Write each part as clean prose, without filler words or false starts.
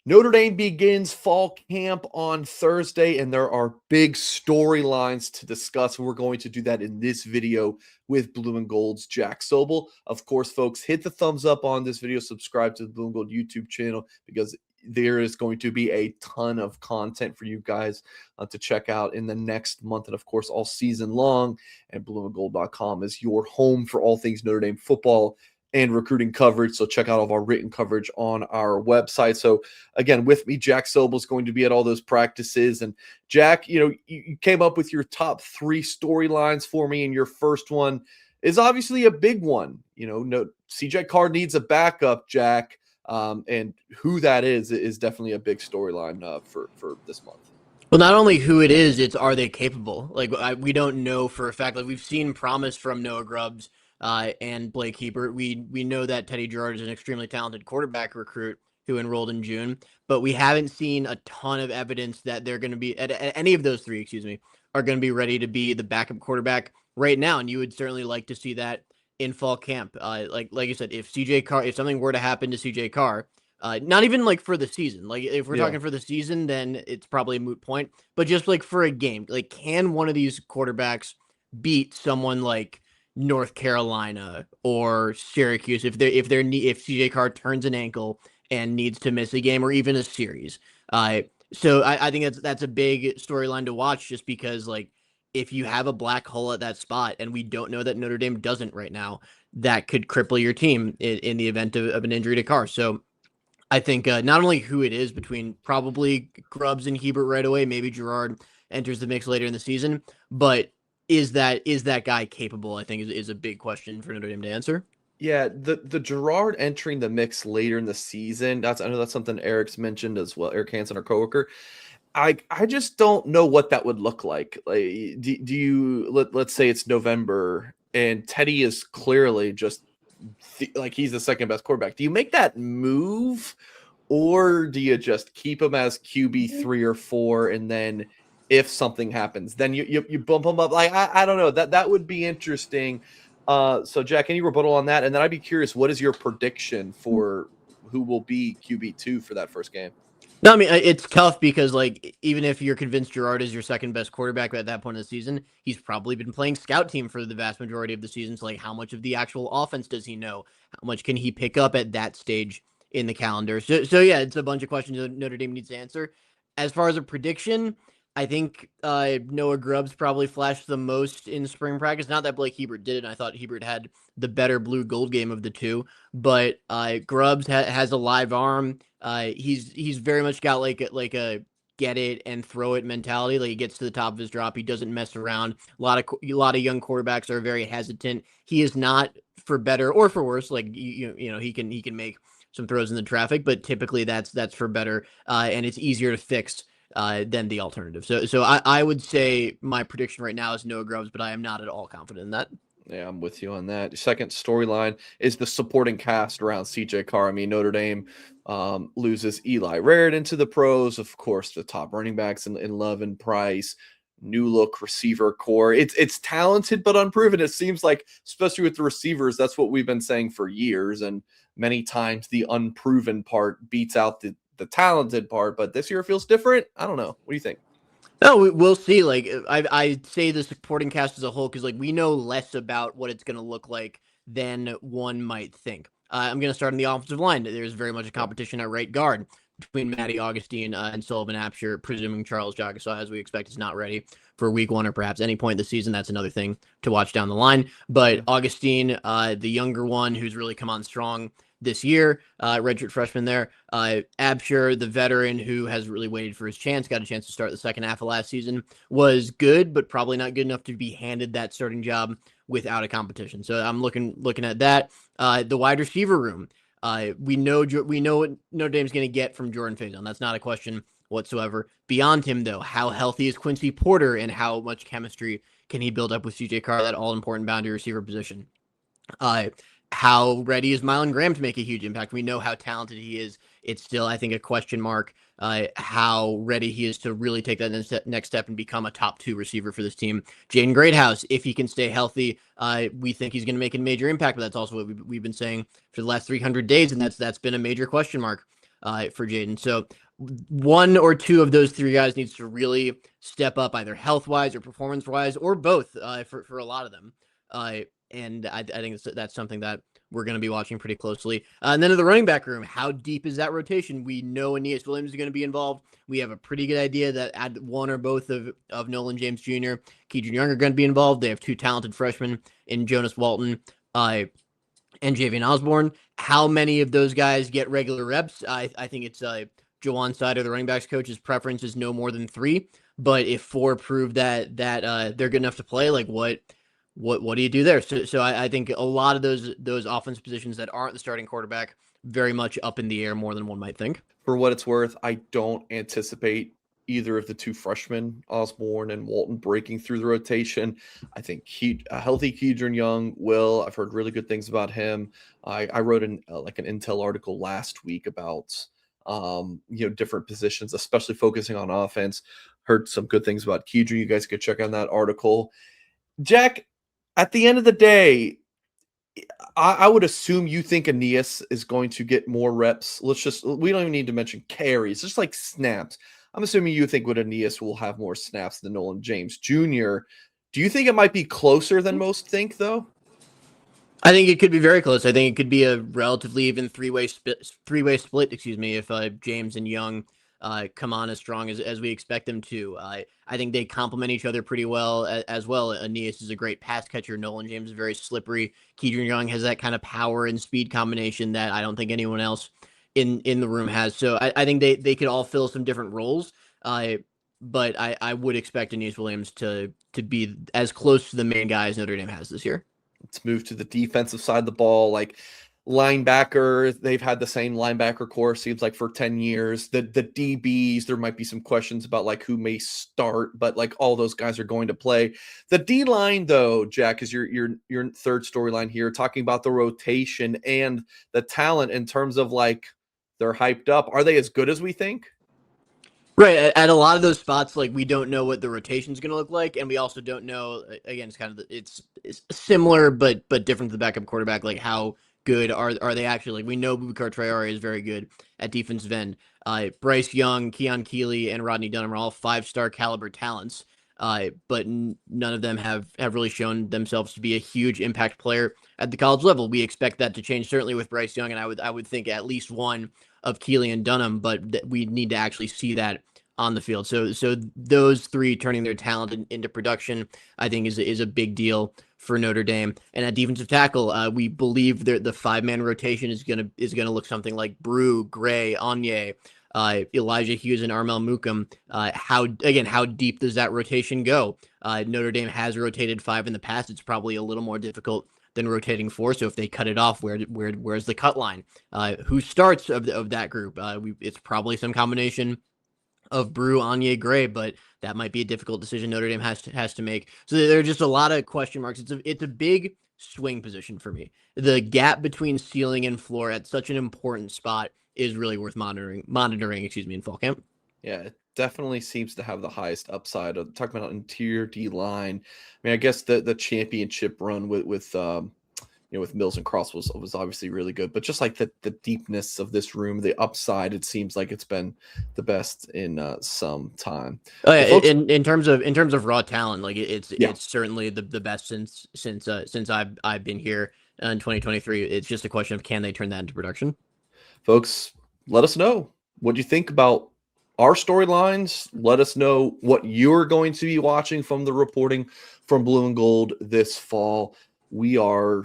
Notre Dame begins fall camp on Thursday, and there are big storylines to discuss. We're going to do that in this video with Blue and Gold's Jack Sobel. Of course, folks, hit the thumbs up on this video, subscribe to the Blue and Gold YouTube channel, because there is going to be a ton of content for you guys to check out in the next month, and of course, all season long. And blueandgold.com is your home for all things Notre Dame football and recruiting coverage. So check out all of our written coverage on our website. So again, with me, Jack Sobel is going to be at all those practices. And Jack, you came up with your top 3 storylines for me, and your first one is obviously a big one. No, CJ Carr needs a backup, Jack, and who that is definitely a big storyline for this month. Well, not only who it is, it's are they capable? We don't know for a fact. Like, we've seen promise from Noah Grubbs and Blake Hebert. We know that Teddy Gerard is an extremely talented quarterback recruit who enrolled in June, but we haven't seen a ton of evidence that they're going to be at any of those 3, are going to be ready to be the backup quarterback right now. And you would certainly like to see that in fall camp. Like you said, if something were to happen to CJ Carr, not even like for the season, like if we're talking for the season, then it's probably a moot point, but just like for a game, like, can one of these quarterbacks beat someone like North Carolina or Syracuse if CJ Carr turns an ankle and needs to miss a game or even a series? So I think that's a big storyline to watch, just because, like, if you have a black hole at that spot, and we don't know that Notre Dame doesn't right now, that could cripple your team in the event of an injury to Carr. So I think not only who it is, between probably Grubbs and Hebert right away, maybe Gerard enters the mix later in the season, but is that guy capable, I think, is a big question for Notre Dame to answer. Yeah, the Gerard entering the mix later in the season, I know that's something Eric's mentioned as well, Eric Hansen, our coworker. I just don't know what that would look like. Like, do you let's say it's November and Teddy is clearly just like he's the second best quarterback. Do you make that move, or do you just keep him as QB3 or 4, and then if something happens, then you bump him up? Like, I don't know, that would be interesting. So Jack, any rebuttal on that? And then I'd be curious, what is your prediction for who will be QB2 for that first game? No, I mean, it's tough because, like, even if you're convinced Gerard is your second best quarterback at that point of the season, he's probably been playing scout team for the vast majority of the season. So, like, how much of the actual offense does he know? How much can he pick up at that stage in the calendar? So yeah, it's a bunch of questions that Notre Dame needs to answer. As far as a prediction, I think Noah Grubbs probably flashed the most in spring practice. Not that Blake Hebert did it. I thought Hebert had the better blue gold game of the two, but Grubbs has a live arm. He's very much got like a get it and throw it mentality. Like, he gets to the top of his drop, he doesn't mess around. A lot of young quarterbacks are very hesitant. He is not, for better or for worse. Like, he can make some throws in the traffic, but typically that's for better, and it's easier to fix than the alternative. So I would say my prediction right now is Noah Grubbs, but I am not at all confident in that. Yeah, I'm with you on that. The second storyline is the supporting cast around CJ Carr. I mean, Notre Dame loses Eli Raridan to the pros. Of course, the top running backs in Love and Price. New look receiver core. It's talented but unproven. It seems like, especially with the receivers, that's what we've been saying for years. And many times the unproven part beats out the talented part. But this year it feels different. I don't know. What do you think? No, we'll see. Like, I say the supporting cast as a whole, because, like, we know less about what it's going to look like than one might think. I'm going to start on the offensive line. There's very much a competition at right guard between Matty Augustine and Sullivan Absher, presuming Charles Jagasaw, as we expect, is not ready for week 1 or perhaps any point in the season. That's another thing to watch down the line. But Augustine, the younger one, who's really come on strong this year, redshirt freshman there. Absher, the veteran who has really waited for his chance, got a chance to start the second half of last season, was good, but probably not good enough to be handed that starting job without a competition. So I'm looking at that. The wide receiver room. We know what Notre Dame's going to get from Jordan Faison. That's not a question whatsoever. Beyond him, though, how healthy is Quincy Porter, and how much chemistry can he build up with CJ Carr, that all-important boundary receiver position? How ready is Mylan Graham to make a huge impact? We know how talented he is. It's still, I think, a question mark how ready he is to really take that next step and become a top 2 receiver for this team. Jaden Greathouse, if he can stay healthy, we think he's going to make a major impact, but that's also what we've been saying for the last 300 days, and that's been a major question mark. for Jaden. So one or two of those three guys needs to really step up, either health wise or performance wise, or both, for a lot of them. And I think that's something that we're going to be watching pretty closely. And then in the running back room, how deep is that rotation? We know Aeneas Williams is going to be involved. We have a pretty good idea that one or both of Nolan James Jr., Keydron Young are going to be involved. They have two talented freshmen in Jonas Walton and Javian Osborne. How many of those guys get regular reps? I think it's Jawan Sider, the running backs coach's preference is no more than 3. But if 4 prove that they're good enough to play, like what do you do there? So I think a lot of those offense positions that aren't the starting quarterback very much up in the air more than one might think. For what it's worth, I don't anticipate either of the 2 freshmen, Osborne and Walton, breaking through the rotation. I think a healthy Keydron Young will. I've heard really good things about him. I wrote an Intel article last week about different positions, especially focusing on offense. Heard some good things about Keydron. You guys could check on that article. Jack, at the end of the day, I would assume you think Aeneas is going to get more reps. We don't even need to mention carries, just like snaps. I'm assuming you think Aeneas will have more snaps than Nolan James Jr. Do you think it might be closer than most think, though? I think it could be very close. I think it could be a relatively even three-way split, excuse me, if James and Young come on as strong as we expect them to. I think they complement each other pretty well as well. Aeneas is a great pass catcher. Nolan James is very slippery. Keydron Young has that kind of power and speed combination that I don't think anyone else in the room has. So I think they could all fill some different roles. But I would expect Aeneas Williams to be as close to the main guy as Notre Dame has this year. Let's move to the defensive side of the ball. Like linebacker, they've had the same linebacker core, seems like, for 10 years. The DBs, there might be some questions about like who may start, but like all those guys are going to play. The D line, though, Jack, is your third storyline here, talking about the rotation and the talent in terms of like they're hyped up. Are they as good as we think? Right, at a lot of those spots, like we don't know what the rotation is going to look like, and we also don't know. Again, it's kind of it's similar, but different to the backup quarterback. Like how good are they actually? Like we know Boubacar Traore is very good at defensive end. Bryce Young, Keon Keeley, and Rodney Dunham are all 5-star caliber talents, but none of them have really shown themselves to be a huge impact player at the college level. We expect that to change certainly with Bryce Young, and I would think at least one of Keeley and Dunham, but we need to actually see that on the field. So those 3 turning their talent into production, I think is a big deal for Notre Dame. And at defensive tackle, we believe the 5-man rotation is gonna look something like Brew, Gray, Anye, Elijah Hughes, and Armel Mukum. How deep does that rotation go? Notre Dame has rotated 5 in the past. It's probably a little more difficult than rotating 4. So if they cut it off, where's the cut line? Who starts of that group? It's probably some combination of Brew, Anye, Gray, but that might be a difficult decision Notre Dame has to make. So there are just a lot of question marks. It's a big swing position for me. The gap between ceiling and floor at such an important spot is really worth monitoring, in fall camp. Yeah, it definitely seems to have the highest upside. Talking about interior D line. I mean, I guess the championship run with Mills and Cross was obviously really good, but just like the deepness of this room, the upside, it seems like it's been the best in some time. Oh yeah, folks, in terms of raw talent, like it's certainly the best since I've been here in 2023. It's just a question of can they turn that into production. Folks, let us know what you think about our storylines. Let us know what you're going to be watching from the reporting from Blue and Gold this fall. We're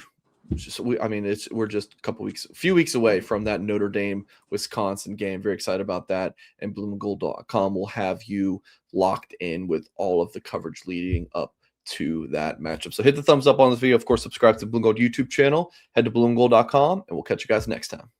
just a few weeks away from that Notre Dame Wisconsin game. Very excited about that. And blueandgold.com will have you locked in with all of the coverage leading up to that matchup. So hit the thumbs up on this video. Of course, subscribe to the Blue and Gold YouTube channel. Head to blueandgold.com, and we'll catch you guys next time.